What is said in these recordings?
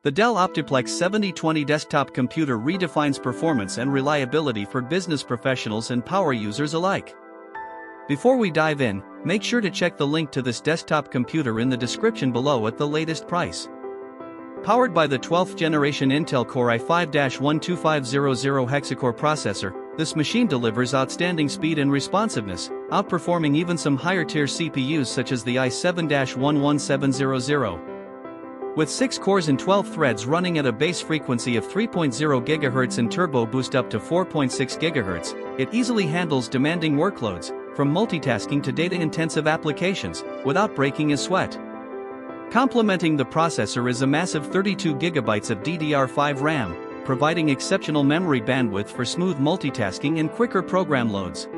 The Dell OptiPlex 7020 desktop computer redefines performance and reliability for business professionals and power users alike. Before we dive in, make sure to check the link to this desktop computer in the description below at the latest price. Powered by the 12th generation Intel Core i5-12500 hexa-core processor, this machine delivers outstanding speed and responsiveness, outperforming even some higher-tier CPUs such as the i7-11700. With 6 cores and 12 threads running at a base frequency of 3.0 GHz and turbo boost up to 4.6 GHz, it easily handles demanding workloads, from multitasking to data-intensive applications, without breaking a sweat. Complementing the processor is a massive 32 GB of DDR5 RAM, providing exceptional memory bandwidth for smooth multitasking and quicker program loads.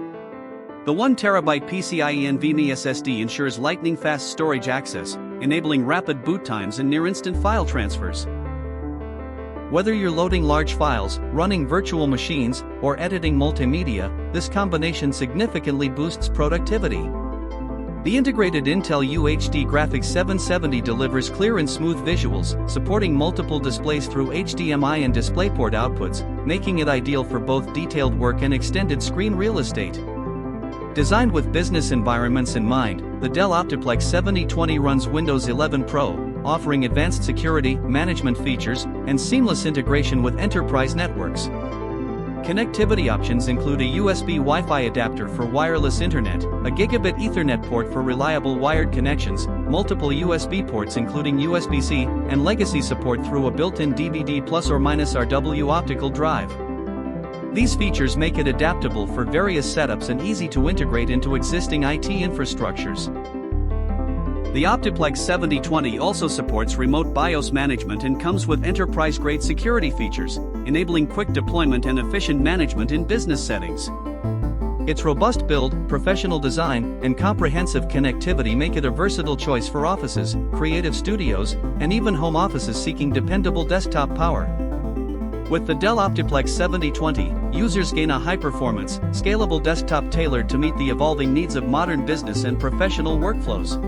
The 1TB PCIe NVMe SSD ensures lightning-fast storage access, enabling rapid boot times and near-instant file transfers. Whether you're loading large files, running virtual machines, or editing multimedia, this combination significantly boosts productivity. The integrated Intel UHD Graphics 770 delivers clear and smooth visuals, supporting multiple displays through HDMI and DisplayPort outputs, making it ideal for both detailed work and extended screen real estate. Designed with business environments in mind, the Dell OptiPlex 7020 runs Windows 11 Pro, offering advanced security, management features, and seamless integration with enterprise networks. Connectivity options include a USB Wi-Fi adapter for wireless internet, a Gigabit Ethernet port for reliable wired connections, multiple USB ports including USB-C, and legacy support through a built-in DVD+/RW optical drive. These features make it adaptable for various setups and easy to integrate into existing IT infrastructures. The OptiPlex 7020 also supports remote BIOS management and comes with enterprise-grade security features, enabling quick deployment and efficient management in business settings. Its robust build, professional design, and comprehensive connectivity make it a versatile choice for offices, creative studios, and even home offices seeking dependable desktop power. With the Dell OptiPlex 7020, users gain a high-performance, scalable desktop tailored to meet the evolving needs of modern business and professional workflows.